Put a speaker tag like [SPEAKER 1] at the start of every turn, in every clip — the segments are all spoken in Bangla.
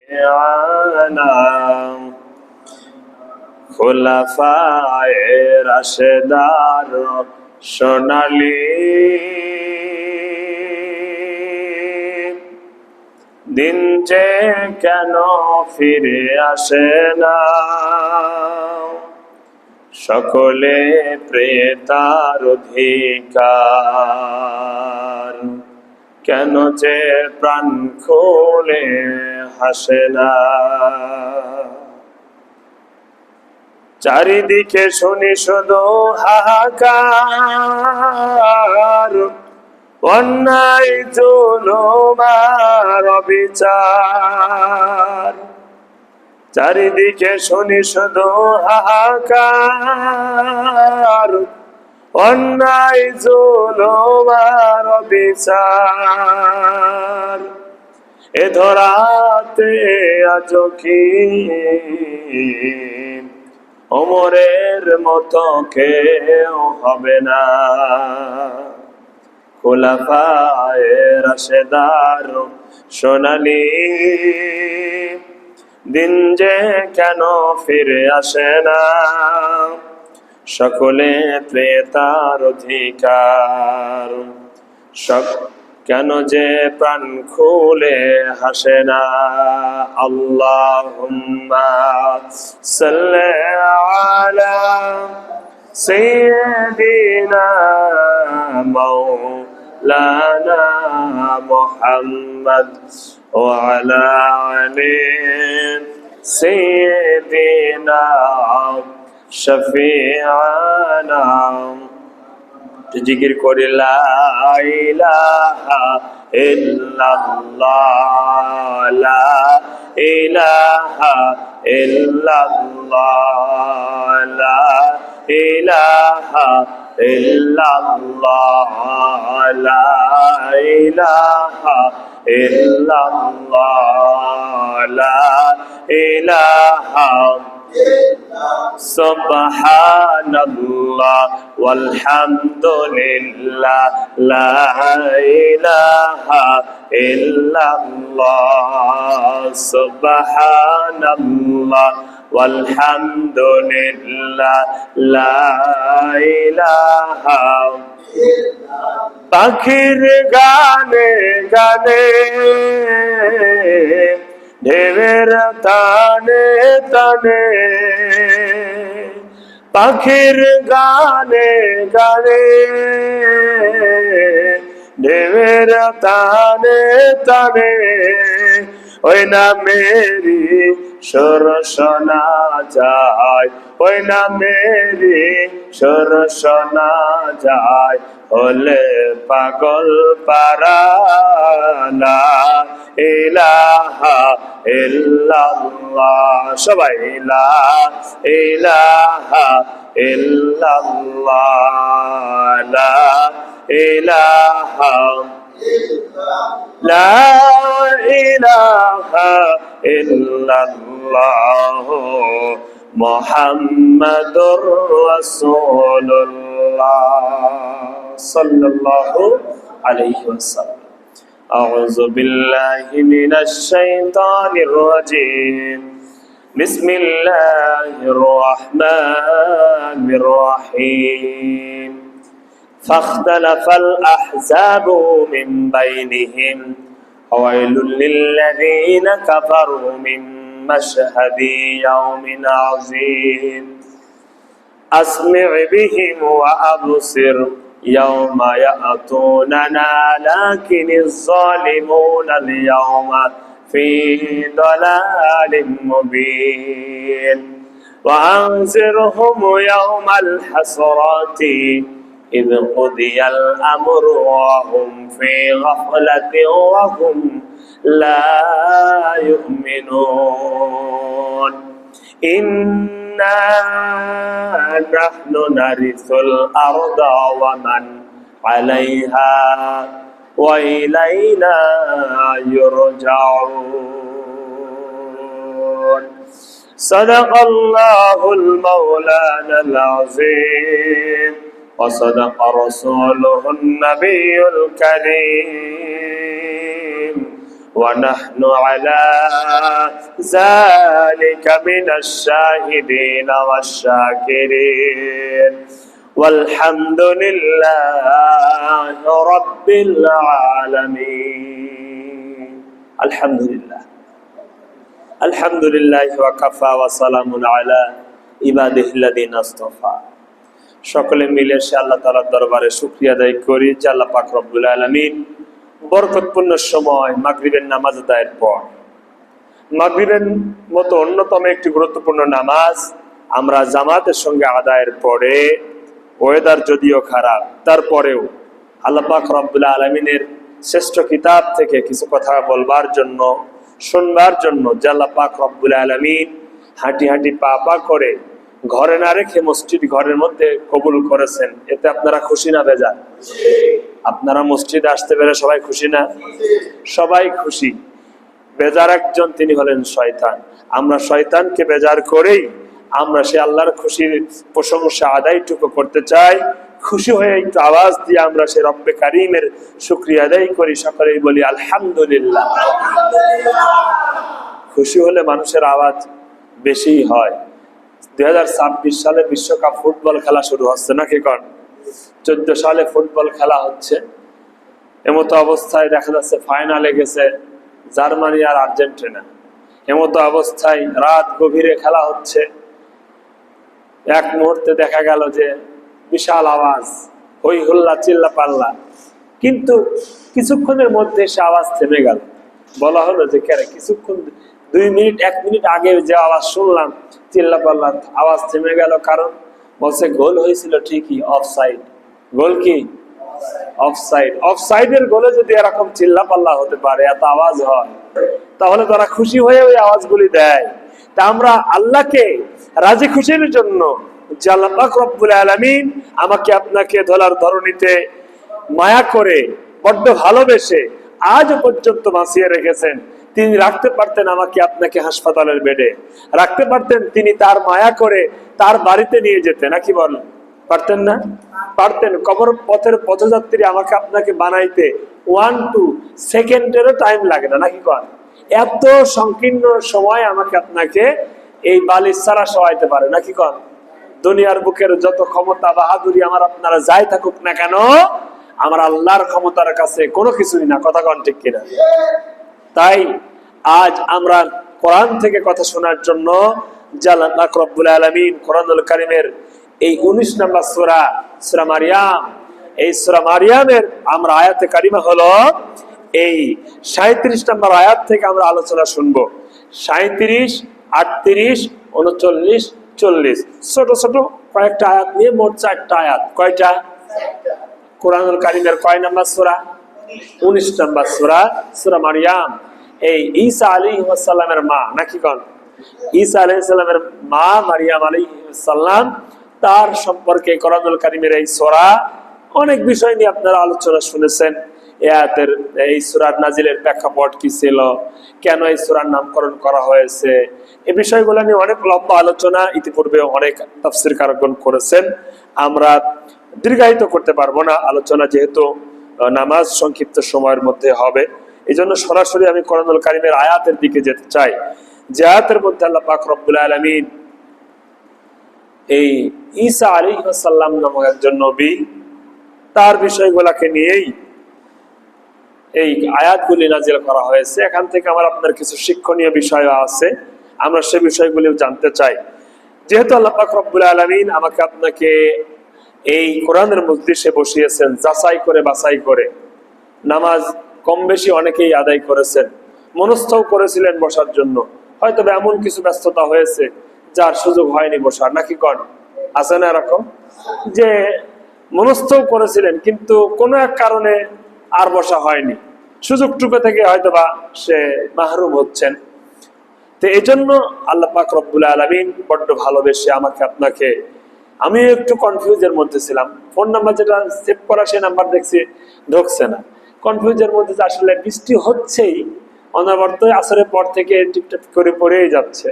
[SPEAKER 1] আনাম খোলাফায়ে রাশেদার সোনালী দিন যে কেন ফিরে আসে না, সকলে প্রেতার অধিকার, কেন যে প্রাণ খুলে হাসে না। চারিদিকে শুনি শুধু হাহাকার, অন্যায় জুলুম আর অবিচার। চারিদিকে শুনি শুধু হাহাকার, অন্যায় জুলুম আর অবিচার। এ ধরাতে আজ কি ওমরের মতো কেউ হবে না, খোলাফায়ে রাশেদার সোনালী দিন যে কেন ফিরে আসে না, সকলে প্রেতার অধিকার, কেন যে প্রাণ খুলে হাসে না। আল্লাহুম্মা সাল্লি আলা সাইয়্যিদিনা মাওলানা মুহাম্মদ ওয়া আলা আলি সাইয়্যিদিনা শফিআনা। জিকির করি লা ইলাহা ইল্লাল্লাহ, লা ইলাহা ইল্লাল্লাহ, লা ইলাহা ইল্লাল্লাহ, লা ইলাহা ইল্লাল্লাহ, লা ইলাহা সুবহানাল্লাহ ওয়ালহামদুলিল্লাহ, লা ইলাহা ইল্লাল্লাহ, সুবহানাল্লাহ ওয়ালহামদুলিল্লাহ, লা ইলাহা। পাখির গানে গানে ঢেউয়ের তানে তানে, পাখির গানে গানে ঢেউয়ের তানে তানে, ওই নামেরই সুর শোনা যায়, ওই নামেরই সুর শোনা যায়, হলে পাগল পারা। লা ইলাহা ইল্লাল্লাহ, সবাই লা ইলাহা ইল্লাল্লাহ, লা ইলাহা লা ইলাহা ইল্লাল্লাহ মুহাম্মাদুর রাসূলুল্লাহ সাল্লাল্লাহু আলাইহি ওয়াসাল্লাম। আউযু বিল্লাহি মিনাশ শাইতানির রাজীম। বিসমিল্লাহির রাহমানির রাহিম। فاختلف الأحزاب من بينهم وويل للذين كفروا من مشهد يوم عظيم أسمع بهم وأبصر يوم يأتوننا لكن الظالمون اليوم في ضلال مبين وأنذرهم يوم الحسرة إذ قضي الأمر وهم في غفلة وهم لا يؤمنون إنا نحن نرث الأرض ومن عليها وإلينا يرجعون صدق الله المولانا العظيم وصدق رسوله النبي الكريم ونحن على ذلك من الشاهدين والشاكرين والحمد لله رب العالمين الحمد لله الحمد لله وكفى وسلام على عباده الذين اصطفى সকলে মিলে আল্লাহ তাআলার দরবারে শুকরিয়া আদায় করি যে আল্লাহ পাক রব্বুল আলামিন বরকতপূর্ণ সময় মাগরিবের নামাজ আদায়ের পর মাগরিবের মতো অন্যতম একটি গুরুত্বপূর্ণ নামাজ আমরা জামাতের সঙ্গে আদায়ের পরে ওয়েদার যদিও খারাপ তারপরেও আল্লাহ পাক রব্বুল আলামিনের শ্রেষ্ঠ কিতাব থেকে কিছু কথা বলবার জন্য শুনবার জন্য যে আল্লাহ পাক রব্বুল আলামিন হাঁটি হাঁটি পা পা করে ঘরে না রেখে মসজিদ ঘরের মধ্যে কবুল করেছেন, এতে আপনারা খুশি না বেজার? আপনারা মসজিদে আসতে পেরে সবাই খুশি না? সবাই খুশি। বেজার একজন, তিনি হলেন শয়তান। আমরা শয়তানকে বেজার করেই আমরা সে আল্লাহর খুশির প্রশংসা আদায়টুকু করতে চাই। খুশি হয়ে একটু আওয়াজ দিয়ে আমরা সে রব্বে কারিমের শুকরিয়া আদায় করি, সকলেই বলি আলহামদুলিল্লাহ। খুশি হলে মানুষের আওয়াজ বেশি হয়। 2026 সালে বিশ্বকাপ ফুটবল খেলা শুরু হচ্ছে নাকি কন? 14 সালে ফুটবল খেলা হচ্ছে। এমতো অবস্থায় দেখা যাচ্ছে ফাইনালে গেছে জার্মানি আর আর্জেন্টিনা। এমতো অবস্থায় রাত গভীরে খেলা হচ্ছে। এক মুহূর্তে দেখা গেল যে বিশাল আওয়াজ, হই হুল্লা চিল্লা পাল্লা, কিন্তু কিছুক্ষণের মধ্যে সে আওয়াজ থেমে গেল। বলা হলো যে কেন কিছুক্ষণ 2 মিনিট 1 মিনিট আগে যে আওয়াজ শুনলাম চিল্লা পাল্লা, আওয়াজ থেমে গেল কারণ বলছে গোল হয়েছিল ঠিকই, অফসাইড। গোল কি? অফসাইড। অফসাইডের গোলে যদি এরকম চিল্লা পাল্লা হতে পারে, এত আওয়াজ হয়, তাহলে তারা খুশি হয়ে ওই আওয়াজগুলি দেয়। তা আমরা আল্লাহকে রাজি খুশির জন্য যে আল্লাহ পাক রব্বুল আলামিন আমাকে আপনাকে ধরার ধরণীতে মায়া করে বড্ড ভালোবেসে আজ পর্যন্ত বাঁচিয়ে রেখেছেন। তিনি রাখতে পারতেন আমাকে আপনাকে হাসপাতালের বেডে, রাখতে পারতেন তিনি তার মায়া করে তার বাড়িতে নিয়ে যেতেন, নাকি বলেন? পারতেন না? পারতেন। কবর পথের পথযাত্রী আমাকে আপনাকে বানাইতে 1-2 সেকেন্ডেরও টাইম লাগে না, নাকি কন? এত সংকীর্ণ সময় আমাকে আপনাকে এই বালিশ ছাড়া সহাইতে পারে, নাকি কন? দুনিয়ার বুকের যত ক্ষমতা বাহাদুরি আমার আপনারা যাই থাকুক না কেন, আমার আল্লাহর ক্ষমতার কাছে কোনো কিছুই না। কথা কন ঠিক কিনা? তাই আজ আমরা কোরআন থেকে কথা শোনার জন্য আল্লাহ পাক রব্বুল আলামিন কোরআনুল কারীমের এই 19 নম্বর সূরা, সূরা মারিয়াম, এই সূরা মারিয়ামের আমরা আয়াতে কারিমা হলো এই 37 নম্বর আয়াত থেকে আমরা আলোচনা শুনবো। 37, 38, 39, 40 ছোট ছোট কয়েকটা আয়াত নিয়ে মোট 4টা আয়াত। কয়টা? কোরআনুল কারীমের কয় নম্বর সূরা? 19 নম্বর সূরা, সূরা মারিয়াম। এই ঈসা আলাইহিস সালামের মা, নাকি কোন? ঈসা আলাইহিস সালামের মা মারিয়াম আলাইহিস সালাম, তার সম্পর্কে কোরআনুল কারীমের এই সূরা অনেক বিষয় নিয়ে আপনারা আলোচনা শুনেছেন। এই সূরার নাজিলের প্রেক্ষাপট কি ছিল, কেন এই সূরার নামকরণ করা হয়েছে, এই বিষয়গুলো নিয়ে অনেক লম্বা আলোচনা ইতিপূর্বে অনেক তাফসীরকারগণ করেছেন। আমরা দীর্ঘায়িত করতে পারবো না আলোচনা, যেহেতু নামাজ সংক্ষিপ্ত সময়ের মধ্যে হবে। এই জন্য সরাসরি আমি কোরআনুল কারীমের আয়াতের দিকে যেতে চাই। যে আয়াতের মধ্যে আল্লাহ পাক রব্বুল আলামিন এই ঈসা আলাইহিস সালাম নামক একজন নবী, তার বিষয়গুলোকে নিয়েই এই আয়াতগুলি নাজিল করা হয়েছে। এখান থেকে আমার আপনার কিছু শিক্ষণীয় বিষয় আছে, আমরা সে বিষয়গুলিও জানতে চাই। যেহেতু আল্লাহ পাক রব্বুল আলামিন আমাকে আপনাকে এই কোরআনের মজলিসে বসিয়েছেন যাচাই করে বাছাই করে, নামাজ কম বেশি অনেকেই আদায় করেছেন, মনস্থও করেছিলেন বসার জন্য, হয়তো এমন কিছু ব্যস্ততা হয়েছে যার সুযোগ হয়নি বসার, নাকি কন? আছে না এরকম যে মনস্থও করেছিলেন কিন্তু কোনো এক কারণে আর বসা হয়নি, সুযোগটুকু থেকে হয়তোবা সে মাহরুম হচ্ছেন। তো এই জন্য আল্লাহ পাক রব্বুল আলামিন বড্ড ভালোবেসে আমাকে আপনাকে, আমি একটু কনফিউজের মধ্যে ছিলাম, ফোন নাম্বার যেটা সেভ করা সেই নাম্বার দেখছি ঢুকছে না, কনফিউজের মধ্যে আসলে বৃষ্টি হচ্ছেই অনবরত, আসরের পর থেকে টিপটাপ করে পড়েই যাচ্ছে,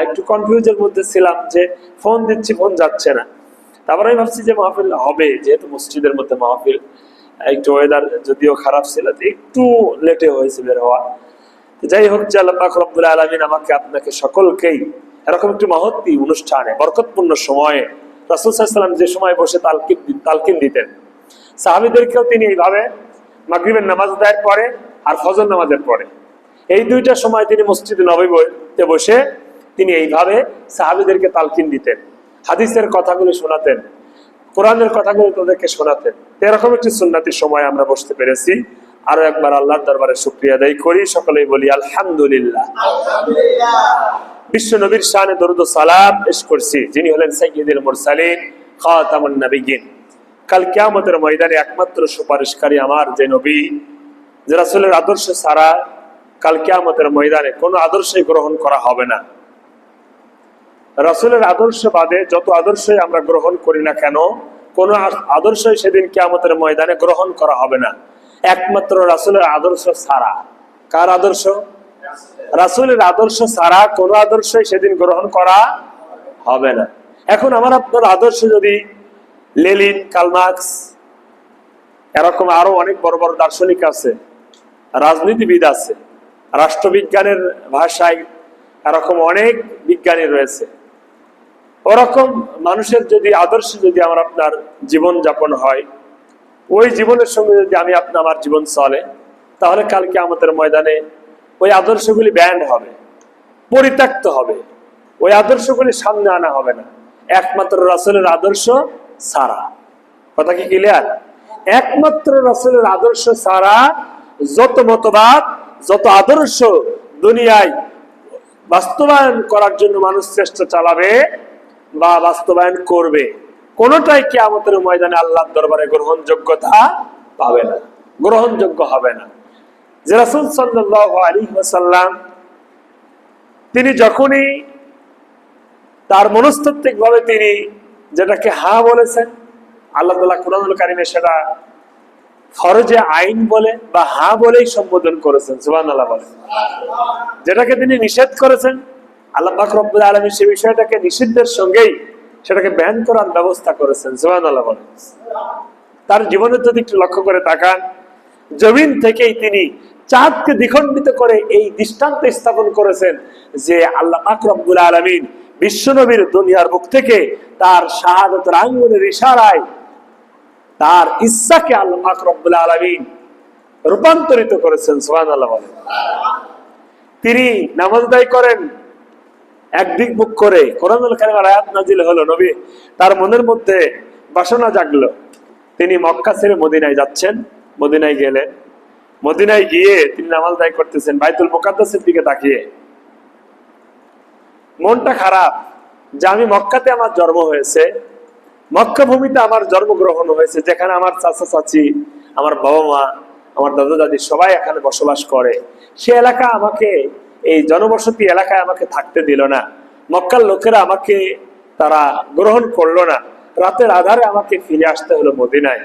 [SPEAKER 1] একটু কনফিউজের মধ্যে ছিলাম যে ফোন দিচ্ছি ফোন যাচ্ছে না। তারপরে আমি ভাবছি যে মাহফিল হবে, যেহেতু মসজিদের মধ্যে মাহফিল, একটু ওয়েদার যদিও খারাপ ছিল, একটু লেটে হয়েছে বের হওয়া। যাই হোক, যে আল্লাহ পাক রব্বুল আলামিন আমাকে আপনাকে সকলকেই এরকম একটি মহৎ অনুষ্ঠানে, বরকতপূর্ণ সময়ে রাসূল সাল্লাল্লাহু আলাইহি ওয়াসাল্লাম যে সময় বসে তালকিন দিতেন, সাহাবীদেরকেও তিনি এইভাবে মাগরিবের নামাজ আদায়ের পরে আর ফজর নামাজের পরে এই দুইটা সময় তিনি মসজিদে নববীতে বসে তিনি এইভাবে সাহাবীদেরকে তালকিন দিতেন, হাদিসের কথাগুলি শোনাতেন, কোরআনের কথাগুলো তাদেরকে শোনাতেন। এরকম একটি সুন্নতি সময় আমরা বসতে পেরেছি। আরো একবার আল্লাহর দরবারে শুকরিয়া আদায় করি, সকলেই বলি আলহামদুলিল্লাহ। বিশ্ব নবীর শানে দরুদ ও সালাম পেশ করছি, যিনি হলেন সাইয়্যিদুল মুরসালিন, খাতামুন নবিয়্যিন। কাল কিয়ামতের ময়দানে একমাত্র সুপারিশকারী আমার যে নবী, যে রাসূলের আদর্শ ছাড়া কাল কিয়ামতের ময়দানে কোনো আদর্শই গ্রহণ করা হবে না। রাসূলের আদর্শ বাদে যত আদর্শই আমরা গ্রহণ করি না কেন, কোন আদর্শই সেদিন কিয়ামতের ময়দানে গ্রহণ করা হবে না, একমাত্র রাসূলের আদর্শ ছাড়া। কার আদর্শ? রাসূলের আদর্শ ছাড়া কোন আদর্শই সেদিন গ্রহণ করা হবে না। এখন আমার আপনার আদর্শ যদি লেনিন, কার্ল মার্কস, এরকম আরো অনেক বড় বড় দার্শনিক আছে, রাজনীতিবিদ আছে, রাষ্ট্রবিজ্ঞানের ভাষায় এরকম অনেক বিজ্ঞানী রয়েছে, ওরকম মানুষের যদি আদর্শ যদি আমার আপনার জীবন যাপন হয়, ওই জীবনের সঙ্গে যদি আমি আপনি আমার জীবন চলে, তাহলে কালকে আমাদের ময়দানে ওই আদর্শগুলি ব্যান্ড হবে, পরিত্যক্ত হবে, ওই আদর্শগুলি সামনে আনা হবে না, একমাত্র রাসূলের আদর্শ ছাড়া। কথা কি ক্লিয়ার? একমাত্র রাসূলের আদর্শ ছাড়া যত মতবাদ, যত আদর্শ দুনিয়ায় বাস্তবায়ন করার জন্য মানুষ চেষ্টা চালাবে বা বাস্তবায়ন করবে, কোনটাই কিয়ামতের ময়দানে আল্লাহর দরবারে গ্রহণযোগ্যতা পাবে না, গ্রহণযোগ্য হবে না। যে রাসূল সাল্লাল্লাহু আলাইহি ওয়াসাল্লাম তিনি যখনই তার মনস্তাত্ত্বিক ভাবে তিনি যেটাকে হা বলেছেন, আল্লাহ তাআলা কুরআনুল কারীমে সেটা ফরজে আইন বলে বা হা বলেই সম্বোধন করেছেন, সুবহানাল্লাহ বলেন। যেটাকে তিনি নিষেধ করেছেন, আল্লাহ পাক রব্বুল আলামিন সেই বিষয়টাকে নিষিদ্ধের সঙ্গেই সেটাকে ব্যান করার ব্যবস্থা করেছেন, সুবহানাল্লাহ বলেন। তার জীবনের যদি একটু লক্ষ্য করে তাকান, জমিন থেকেই তিনি চাঁদকে দ্বিখণ্ডিত করে এই দৃষ্টান্ত স্থাপন করেছেন যে আল্লাহ পাক রব্বুল আলামিন বিশ্বনবীর দুনিয়ার মুখ থেকে তার শাহাদাতের আঙ্গুলের ইশারায় তার ইচ্ছাকে আল্লাহ পাক রব্বুল আলামিন রূপান্তরিত করেছেন, সুবহানাল্লাহ বলেন। তিনি নামাজ আদায় করেন একদিক মুখ করে, কোরআনুল কারীমের আয়াত নাজিল হলো, নবী তার মনের মধ্যে বাসনা জাগলো, তিনি মক্কা ছেড়ে মদিনায় যাচ্ছেন। মদিনায় গেলেন, মদিনায় গিয়ে তিনি নামাজ আদায় করতেছেন বাইতুল মুকাদ্দাসের দিকে তাকিয়ে। মনটা খারাপ যে আমি মক্কাতে আমার জন্ম হয়েছে, মক্কা ভূমিতে আমার জন্মগ্রহণ হয়েছে, যেখানে আমার চাচা চাচি, আমার বাবা মা, আমার দাদা দাদি সবাই এখানে বসবাস করে। সে এলাকা আমাকে, এই জনবসতি এলাকায় আমাকে থাকতে দিল না, মক্কার লোকেরা আমাকে তারা গ্রহণ করলো না, রাতের আধারে আমাকে ফিরে আসতে হলো মদিনায়।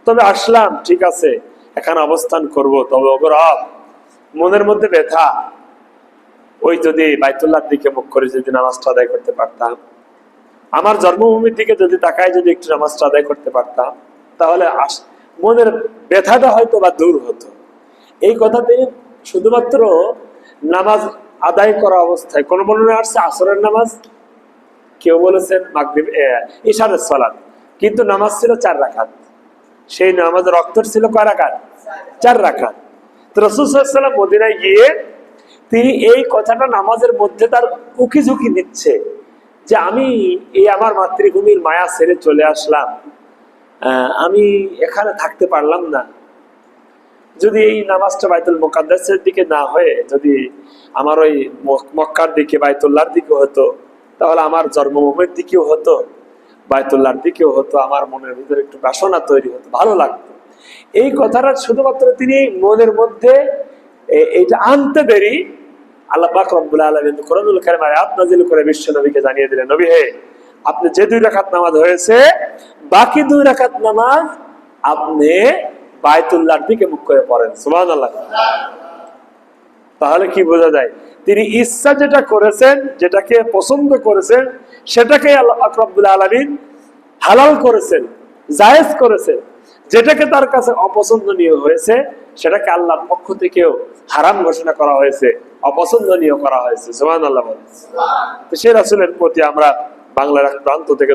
[SPEAKER 1] তবে আসলাম, ঠিক আছে, এখানে অবস্থান করব, তবে অগরব মনের মধ্যে ব্যথা, ওই যদি বাইতুল্লাহর দিকে মুখ করে যদি নামাজটা আদায় করতে পারতাম, আমার জন্মভূমির দিকে যদি তাকায় যদি একটু নামাজটা আদায় করতে পারতাম, তাহলে মনের ব্যথাটা হয়তো বা দূর হতো। এই কথাতে শুধুমাত্র নামাজ আদায় করা অবস্থায়, কোন বর্ণনা আসছে আসরের নামাজ, কেউ বলেছেন মাগরিব ইশারের সালাত, কিন্তু নামাজ ছিল 4 রাকাত। সেই নামাজের অক্তর ছিল কয় রাকাত? 4 রাকাত। তো রাসূল সাল্লাল্লাহু আলাইহি ওয়াসাল্লাম মদিনায় গিয়ে তিনি এই কথাটা নামাজের মধ্যে তার উকি ঝুঁকি দিচ্ছে যে আমি এই আমার মাতৃভূমির মায়া ছেড়ে চলে আসলাম, আমি এখানে থাকতে পারলাম না, যদি এই নামাজটা বাইতুল মুকাদ্দাসের দিকে না হয়ে যদি আমার ওই মক্কার দিকে বাইতুল্লাহর দিকে হতো, তাহলে আমার জন্মভূমির দিকেও হতো, বাইতুল্লাহর দিকেও হতো, আমার মনের ভিতরে একটু বাসনা তৈরি হতো, ভালো লাগতো। এই কথাটা শুধুমাত্র তিনি মনের মধ্যে এইটা আনতে দেরি আল্লাহ পাক রব্বুল আলামিন কোরআনুল কারীমে আয়াত নাযিল করে বিশ্ব নবীকে জানিয়ে দিলেন, নবী হে, আপনি যে 2 রাকাত নামাজ হয়েছে, বাকি 2 রাকাত নামাজ আপনি বাইতুল্লাহর দিকে মুখ করে পড়েন, সুবহানাল্লাহ। তাহলে কি বোঝা যায়? তিনি ইচ্ছা যেটা করেছেন, যেটাকে পছন্দ করেছেন, সেটাকে আল্লাহ পাক রব্বুল আলামিন হালাল করেছেন, জায়েজ করেছেন। যেটাকে তার কাছে অপছন্দনীয় হয়েছে সেটাকে আল্লাহর পক্ষ থেকেও হারাম ঘোষণা করা হয়েছে, অপছন্দনীয় করা হয়েছে। সুবহানাল্লাহ। তো সেই রাসূলের প্রতি আমরা বাংলার এক প্রান্ত থেকে